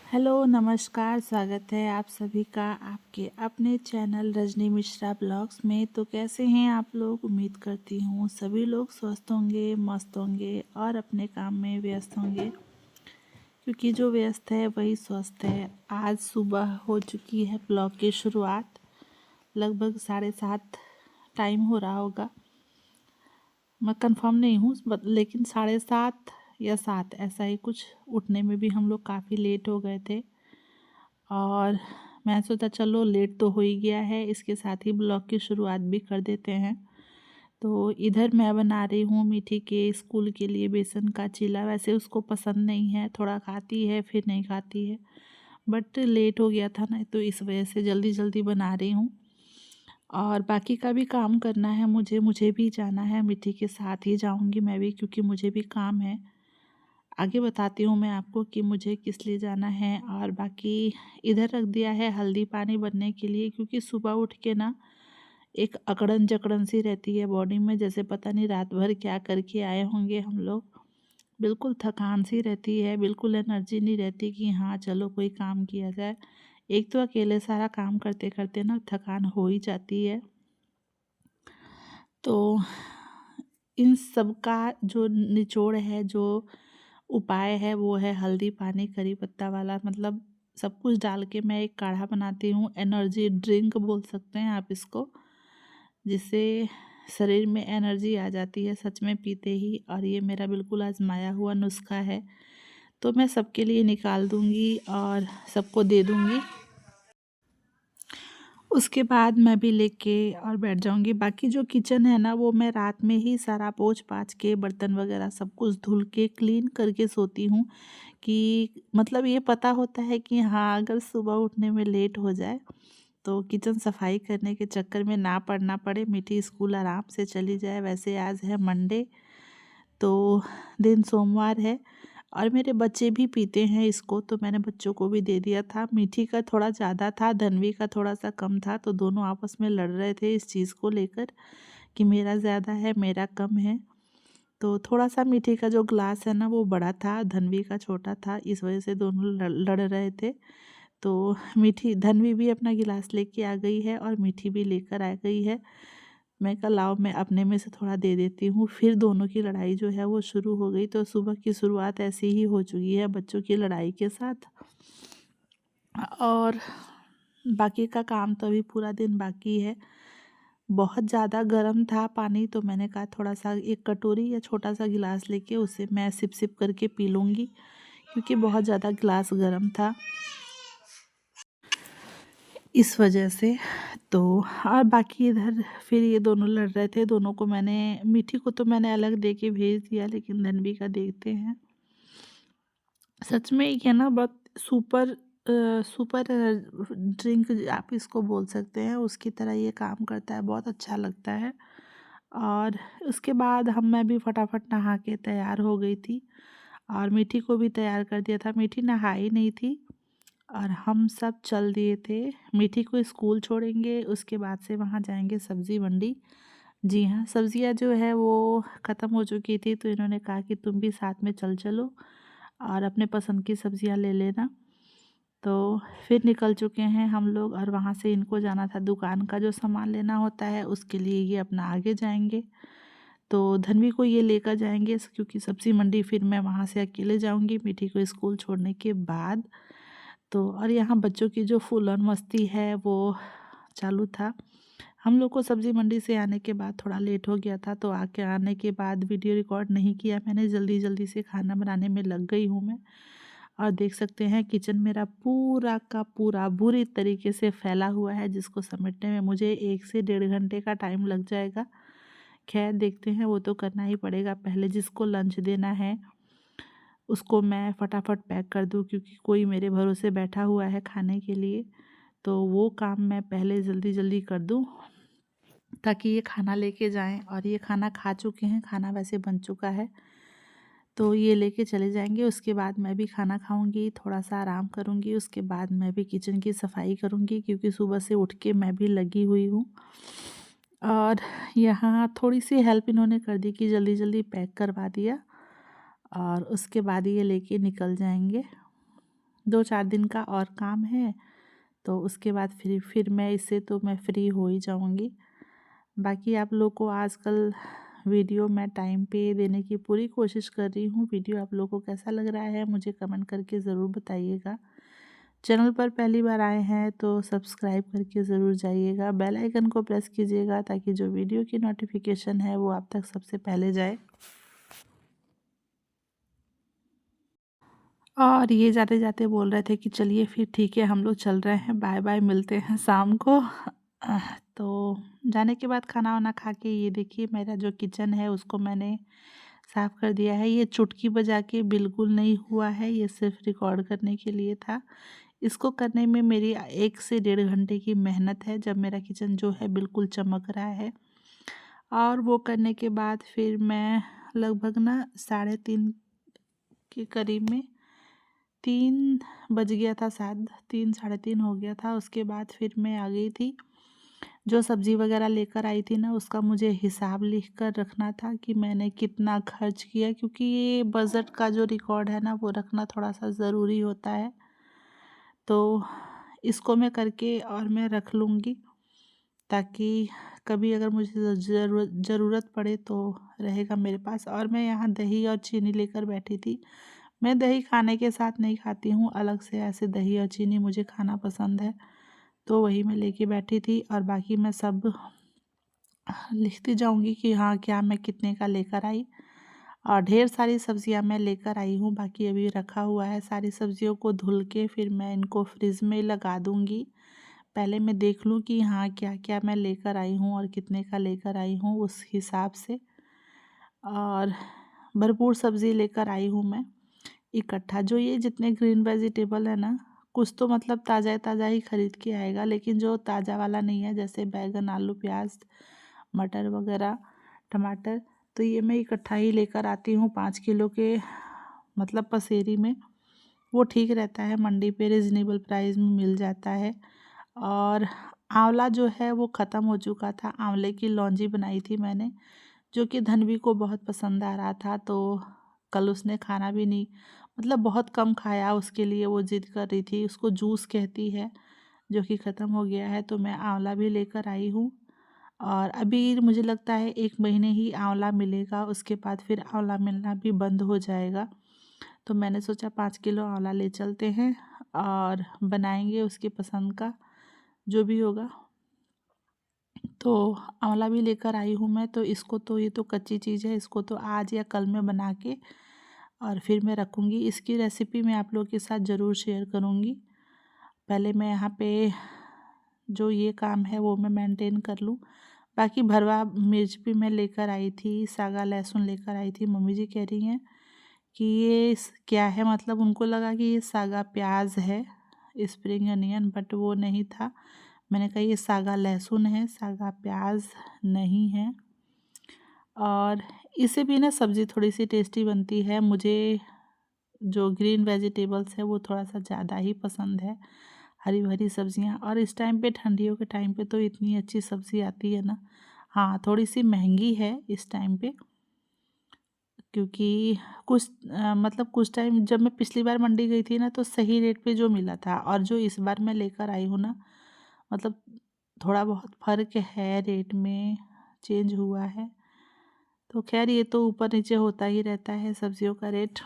Hello नमस्कार, स्वागत है आप सभी का आपके अपने चैनल रजनी मिश्रा ब्लॉग्स में। तो कैसे हैं आप लोग? उम्मीद करती हूँ सभी लोग स्वस्थ होंगे, मस्त होंगे और अपने काम में व्यस्त होंगे, क्योंकि जो व्यस्त है वही स्वस्थ है। आज सुबह हो चुकी है ब्लॉग की शुरुआत, लगभग 7:30 टाइम हो रहा होगा, मैं कंफर्म नहीं हूँ, लेकिन 7:30 या 7 ऐसा ही कुछ। उठने में भी हम लोग काफ़ी लेट हो गए थे और मैं सोचा चलो लेट तो हो ही गया है, इसके साथ ही ब्लॉग की शुरुआत भी कर देते हैं। तो इधर मैं बना रही हूँ मीठी के स्कूल के लिए बेसन का चीला। वैसे उसको पसंद नहीं है, थोड़ा खाती है फिर नहीं खाती है, बट लेट हो गया था ना, तो इस वजह से जल्दी जल्दी बना रही हूँ। और बाकी का भी काम करना है मुझे भी जाना है, मीठी के साथ ही जाऊँगी मैं भी, क्योंकि मुझे भी काम है। आगे बताती हूँ मैं आपको कि मुझे किस लिए जाना है। और बाकी इधर रख दिया है हल्दी पानी बनने के लिए, क्योंकि सुबह उठ के ना एक अकड़न जकड़न सी रहती है बॉडी में, जैसे पता नहीं रात भर क्या करके आए होंगे हम लोग। बिल्कुल थकान सी रहती है, बिल्कुल एनर्जी नहीं रहती कि हाँ चलो कोई काम किया जाए। एक तो अकेले सारा काम करते करते ना थकान हो ही जाती है। तो इन सब का जो निचोड़ है, जो उपाय है, वो है हल्दी पानी करी पत्ता वाला। मतलब सब कुछ डाल के मैं एक काढ़ा बनाती हूँ, एनर्जी ड्रिंक बोल सकते हैं आप इसको, जिससे शरीर में एनर्जी आ जाती है सच में पीते ही। और ये मेरा बिल्कुल आजमाया हुआ नुस्खा है, तो मैं सबके लिए निकाल दूँगी और सबको दे दूँगी। उसके बाद मैं भी लेके और बैठ जाऊंगी। बाकी जो किचन है ना, वो मैं रात में ही सारा पोंछ पाछ के बर्तन वगैरह सब कुछ धुल के क्लीन करके सोती हूँ, कि मतलब ये पता होता है कि हाँ अगर सुबह उठने में लेट हो जाए तो किचन सफाई करने के चक्कर में ना पड़ना पड़े, मीठी स्कूल आराम से चली जाए। वैसे आज है मंडे, तो दिन सोमवार है और मेरे बच्चे भी पीते हैं इसको, तो मैंने बच्चों को भी दे दिया था। मीठी का थोड़ा ज़्यादा था, धनवी का थोड़ा सा कम था, तो दोनों आपस में लड़ रहे थे इस चीज़ को लेकर कि मेरा ज़्यादा है मेरा कम है। तो थोड़ा सा मीठी का जो ग्लास है ना वो बड़ा था, धनवी का छोटा था, इस वजह से दोनों लड़ रहे थे। तो मीठी धनवी भी अपना गिलास लेके आ गई है और मीठी भी लेकर आ गई है। मैं कहा लाओ मैं अपने में से थोड़ा दे देती हूँ, फिर दोनों की लड़ाई जो है वो शुरू हो गई। तो सुबह की शुरुआत ऐसी ही हो चुकी है बच्चों की लड़ाई के साथ। और बाकी का काम तो अभी पूरा दिन बाकी है। बहुत ज़्यादा गर्म था पानी, तो मैंने कहा थोड़ा सा एक कटोरी या छोटा सा गिलास लेके उसे मैं सिप सिप करके पी लूँगी, क्योंकि बहुत ज़्यादा गिलास गर्म था इस वजह से। तो और बाकी इधर फिर ये दोनों लड़ रहे थे, दोनों को मैंने, मीठी को तो मैंने अलग दे के भेज दिया, लेकिन धनवी का देखते हैं। सच में ये ना बहुत सुपर ड्रिंक आप इसको बोल सकते हैं, उसकी तरह ये काम करता है, बहुत अच्छा लगता है। और उसके बाद मैं भी फटाफट नहा के तैयार हो गई थी और मीठी को भी तैयार कर दिया था। मीठी नहाई नहीं थी और हम सब चल दिए थे। मीठी को स्कूल छोड़ेंगे, उसके बाद से वहाँ जाएंगे सब्ज़ी मंडी। जी हाँ, सब्ज़ियाँ जो है वो ख़त्म हो चुकी थी, तो इन्होंने कहा कि तुम भी साथ में चल चलो और अपने पसंद की सब्ज़ियाँ ले लेना। तो फिर निकल चुके हैं हम लोग और वहाँ से इनको जाना था दुकान का जो सामान लेना होता है, उसके लिए ये अपना आगे जाएंगे। तो धनवी को ये लेकर जाएंगे, क्योंकि सब्ज़ी मंडी फिर मैं वहाँ से अकेले जाऊँगी मीठी को स्कूल छोड़ने के बाद। तो और यहाँ बच्चों की जो फुल ऑन मस्ती है वो चालू था। हम लोग को सब्ज़ी मंडी से आने के बाद थोड़ा लेट हो गया था, तो आके आने के बाद वीडियो रिकॉर्ड नहीं किया मैंने, जल्दी जल्दी से खाना बनाने में लग गई हूँ मैं। और देख सकते हैं किचन मेरा पूरा का पूरा बुरी तरीके से फैला हुआ है, जिसको समेटने में मुझे 1 से 1.5 घंटे का टाइम लग जाएगा। खैर देखते हैं, वो तो करना ही पड़ेगा। पहले जिसको लंच देना है उसको मैं फटाफट पैक कर दूँ, क्योंकि कोई मेरे भरोसे बैठा हुआ है खाने के लिए, तो वो काम मैं पहले जल्दी जल्दी कर दूँ ताकि ये खाना लेके जाएं। और ये खाना खा चुके हैं, खाना वैसे बन चुका है, तो ये लेके चले जाएंगे। उसके बाद मैं भी खाना खाऊंगी, थोड़ा सा आराम करूंगी, उसके बाद मैं भी किचन की सफाई करूंगी, क्योंकि सुबह से उठ के मैं भी लगी हुई हूँ। और यहाँ थोड़ी सी हेल्प इन्होंने कर दी कि जल्दी जल्दी पैक करवा दिया और उसके बाद ये लेके निकल जाएंगे। 2-4 दिन का और काम है, तो उसके बाद फिर मैं इससे तो मैं फ्री हो ही जाऊँगी। बाकी आप लोग को आजकल वीडियो मैं टाइम पे देने की पूरी कोशिश कर रही हूँ। वीडियो आप लोगों को कैसा लग रहा है मुझे कमेंट करके ज़रूर बताइएगा। चैनल पर पहली बार आए हैं तो सब्सक्राइब करके ज़रूर जाइएगा। बेल आइकन को प्रेस कीजिएगा ताकि जो वीडियो की नोटिफिकेशन है वो आप तक सबसे पहले जाए। और ये जाते-जाते बोल रहे थे कि चलिए फिर ठीक है हम लोग चल रहे हैं, बाय-बाय मिलते हैं शाम को। तो जाने के बाद खाना-वाना खा के ये देखिए मेरा जो किचन है उसको मैंने साफ़ कर दिया है। ये चुटकी बजा के बिल्कुल नहीं हुआ है, ये सिर्फ़ रिकॉर्ड करने के लिए था। इसको करने में मेरी 1 से डेढ़ घंटे की मेहनत है, जब मेरा किचन जो है बिल्कुल चमक रहा है। और वो करने के बाद फिर मैं लगभग ना 3:30 के करीब में 3 बज गया था शायद, 3 साढ़े 3 हो गया था। उसके बाद फिर मैं आ गई थी। जो सब्ज़ी वग़ैरह लेकर आई थी ना उसका मुझे हिसाब लिख कर रखना था कि मैंने कितना खर्च किया, क्योंकि ये बजट का जो रिकॉर्ड है ना वो रखना थोड़ा-सा ज़रूरी होता है। तो इसको मैं करके और मैं रख लूँगी, ताकि कभी अगर मुझे ज़रूरत पड़े तो रहेगा मेरे पास। और मैं यहाँ दही और चीनी लेकर बैठी थी। मैं दही खाने के साथ नहीं खाती हूँ, अलग से ऐसे दही और चीनी मुझे खाना पसंद है, तो वही मैं लेके बैठी थी। और बाकी मैं सब लिखती जाऊँगी कि हाँ, क्या मैं कितने का लेकर आई। और ढेर सारी सब्जियाँ मैं लेकर आई हूँ, बाकी अभी रखा हुआ है। सारी सब्जियों को धुल के फिर मैं इनको फ्रिज में लगा दूँगी। पहले मैं देख लूँ कि हाँ, क्या-क्या मैं लेकर आई हूँ और कितने का लेकर आई हूँ उस हिसाब से। और भरपूर सब्ज़ी लेकर आई हूँ मैं इकट्ठा। जो ये जितने ग्रीन वेजिटेबल है ना, कुछ तो मतलब ताज़ा-ताज़ा ही खरीद के आएगा, लेकिन जो ताज़ा वाला नहीं है जैसे बैंगन, आलू, प्याज़, मटर वगैरह, टमाटर, तो ये मैं इकट्ठा ही लेकर आती हूँ 5 किलो के मतलब पसेरी में। वो ठीक रहता है, मंडी पे रीज़नेबल प्राइस में मिल जाता है। और आँवला जो है वो ख़त्म हो चुका था, आँवले की लौंजी बनाई थी मैंने, जो कि धन्वी को बहुत पसंद आ रहा था, तो कल उसने खाना भी नहीं, मतलब बहुत कम खाया, उसके लिए वो ज़िद कर रही थी। उसको जूस कहती है, जो कि ख़त्म हो गया है, तो मैं आँवला भी लेकर आई हूँ। और अभी मुझे लगता है 1 महीने ही आँवला मिलेगा, उसके बाद फिर आँवला मिलना भी बंद हो जाएगा। तो मैंने सोचा 5 किलो आँवला ले चलते हैं और बनाएँगे उसकी पसंद का, जो भी होगा। तो आँवला भी लेकर आई हूँ मैं, तो इसको तो ये तो कच्ची चीज़ है, इसको तो आज या कल मैं बना के और फिर मैं रखूँगी। इसकी रेसिपी मैं आप लोगों के साथ ज़रूर शेयर करूँगी। पहले मैं यहाँ पे जो ये काम है वो मैं मेंटेन कर लूँ। बाकी भरवा मिर्च भी मैं लेकर आई थी, सागा लहसुन लेकर आई थी। मम्मी जी कह रही हैं कि ये क्या है, मतलब उनको लगा कि ये सागा प्याज है, स्प्रिंग अनियन, बट वो नहीं था। मैंने कहा ये सागा लहसुन है, सागा प्याज नहीं है। और इससे भी ना सब्ज़ी थोड़ी-सी टेस्टी बनती है। मुझे जो ग्रीन वेजिटेबल्स है वो थोड़ा-सा ज़्यादा ही पसंद है, हरी-भरी सब्ज़ियाँ। और इस टाइम पे ठंडियों के टाइम पे तो इतनी अच्छी सब्ज़ी आती है ना। हाँ, थोड़ी-सी महँगी है इस टाइम पे, क्योंकि मतलब कुछ टाइम जब मैं पिछली बार मंडी गई थी ना तो सही रेट पे जो मिला था, और जो इस बार मैं लेकर आई हूँ ना, मतलब थोड़ा बहुत फ़र्क है रेट में, चेंज हुआ है। तो ख़ैर ये तो ऊपर-नीचे होता ही रहता है सब्ज़ियों का रेट।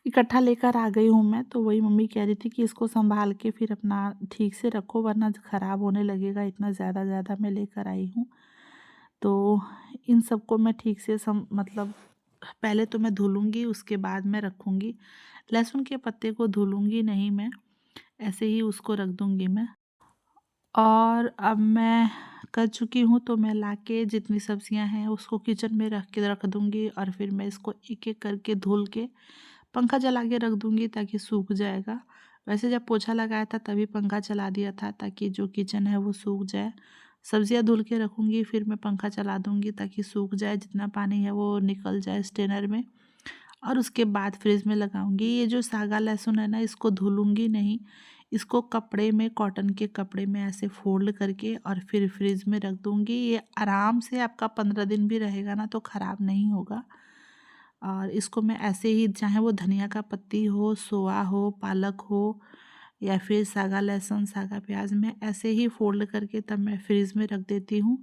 इकट्ठा लेकर आ गई हूँ मैं, तो वही मम्मी कह रही थी कि इसको सँभाल के फिर अपना ठीक से रखो वरना ख़राब होने लगेगा, इतना ज़्यादा मैं लेकर आई हूँ। तो इन सबको मैं ठीक से मतलब पहले तो मैं धुलूँगी, उसके बाद मैं रखूँगी। लहसुन के पत्ते को धुलूँगी नहीं मैं, ऐसे ही उसको रख दूँगी मैं। और अब मैं कर चुकी हूँ, तो मैं लाके जितनी सब्जियां हैं उसको किचन में रख दूँगी, और फिर मैं इसको एक-एक करके धुल के पंखा चला के रख दूँगी ताकि सूख जाएगा। वैसे जब पोछा लगाया था तभी पंखा चला दिया था ताकि जो किचन है वो सूख जाए। सब्जियां धुल के रखूँगी, फिर मैं पंखा चला दूँगी ताकि सूख जाए, जितना पानी है वो निकल जाए स्ट्रेनर में। और उसके बाद फ्रिज में लगाऊंगी। ये जो सागा लहसुन है ना, इसको धुलूंगी नहीं, इसको कपड़े में, कॉटन के कपड़े में ऐसे फोल्ड करके और फिर फ्रिज में रख दूंगी। ये आराम से आपका 15 दिन भी रहेगा ना तो ख़राब नहीं होगा। और इसको मैं ऐसे ही, चाहे वो धनिया का पत्ती हो, सोआ हो, पालक हो या फिर सागा लहसुन, सागा प्याज, मैं ऐसे ही फोल्ड करके तब मैं फ्रीज़ में रख देती हूँ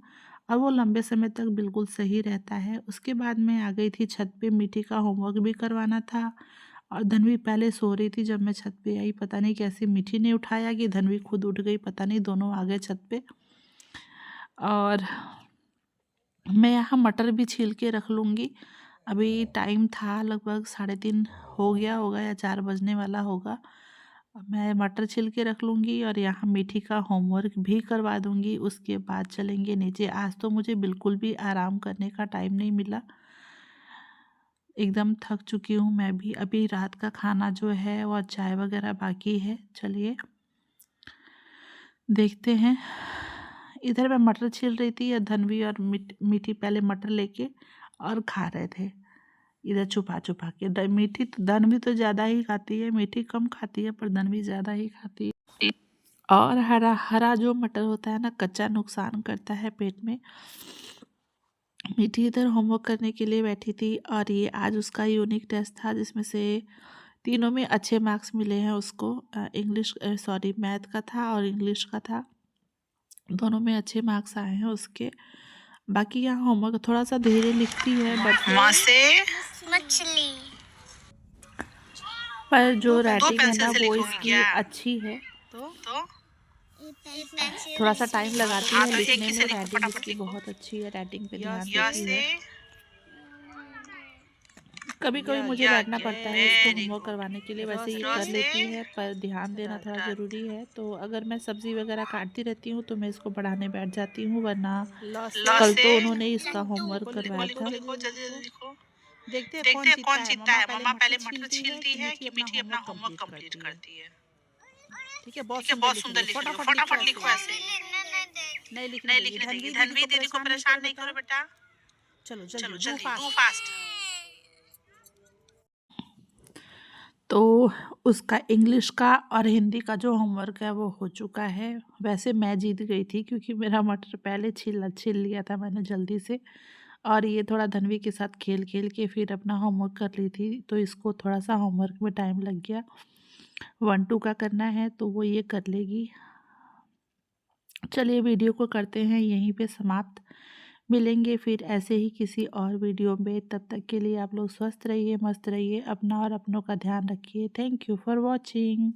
और वो लंबे समय तक बिल्कुल सही रहता है। उसके बाद मैं आ गई थी छत पे, मीठी का होमवर्क भी करवाना था और धनवी पहले सो रही थी। जब मैं छत पे आई, पता नहीं कैसे मीठी ने उठाया कि धनवी खुद उठ गई, पता नहीं, दोनों आ गए छत पे। और मैं यहाँ मटर भी छील के रख लूँगी। अभी टाइम था लगभग 3:30 हो गया होगा या 4 बजने वाला होगा। अब मैं मटर छील के रख लूँगी और यहाँ मीठी का होमवर्क भी करवा दूँगी। उसके बाद चलेंगे नीचे। आज तो मुझे बिल्कुल भी आराम करने का टाइम नहीं मिला, एकदम थक चुकी हूँ मैं भी। अभी रात का खाना जो है और चाय वगैरह बाकी है। चलिए देखते हैं। इधर मैं मटर छील रही थी और धनवी और मीठी पहले मटर लेके और खा रहे थे इधर छुपा छुपा के। मीठी तो, धनवी तो ज़्यादा ही खाती है, मीठी कम खाती है पर धनवी ज़्यादा ही खाती है। और हरा हरा जो मटर होता है ना, कच्चा नुकसान करता है पेट में। मीठी इधर होमवर्क करने के लिए बैठी थी और ये आज उसका यूनिक टेस्ट था जिसमें से तीनों में अच्छे मार्क्स मिले हैं उसको। इंग्लिश, सॉरी, मैथ का था और इंग्लिश का था, दोनों में अच्छे मार्क्स आए हैं उसके। बाकी यहाँ होमवर्क थोड़ा सा धीरे लिखती है बट मछली, पर जो राइटिंग है ना वो इसकी अच्छी है। तो थोड़ा सा टाइम लगाती है लिखने में, राइटिंग इसकी बहुत अच्छी है, राइटिंग पे ध्यान देती है। कभी कभी मुझे बैठना पड़ता है इसको होमवर्क करवाने के लिए, वैसे ये कर लेती है पर ध्यान देना थोड़ा ज़रूरी है। तो अगर मैं सब्ज़ी वगैरह काटती रहती हूँ तो मैं इसको पढ़ाने बैठ जाती हूँ, वरना कल तो उन्होंने इसका होमवर्क करवाया था। देखते हैं कौन जीतता है। मम्मा पहले मटर छीलती है कि मीठी अपना होमवर्क कंप्लीट करती है। ठीक है, बहुत सुंदर लिख रही हो, फटाफट लिखो ऐसे। नहीं लिखने देगी, धनवी दीदी को परेशान नहीं करो बेटा। चलो जल्दी डू फास्ट। तो उसका इंग्लिश का और हिंदी का जो होमवर्क है वो हो चुका है। वैसे मैं जीत गई थी क्योंकि मेरा मटर पहले छील लिया था मैंने जल्दी से, और ये थोड़ा धनवी के साथ खेल खेल के फिर अपना होमवर्क कर ली थी, तो इसको थोड़ा सा होमवर्क में टाइम लग गया। 1-2 का करना है तो वो ये कर लेगी। चलिए वीडियो को करते हैं यहीं पे समाप्त। मिलेंगे फिर ऐसे ही किसी और वीडियो में। तब तक के लिए आप लोग स्वस्थ रहिए, मस्त रहिए, अपना और अपनों का ध्यान रखिए। Thank you for watching.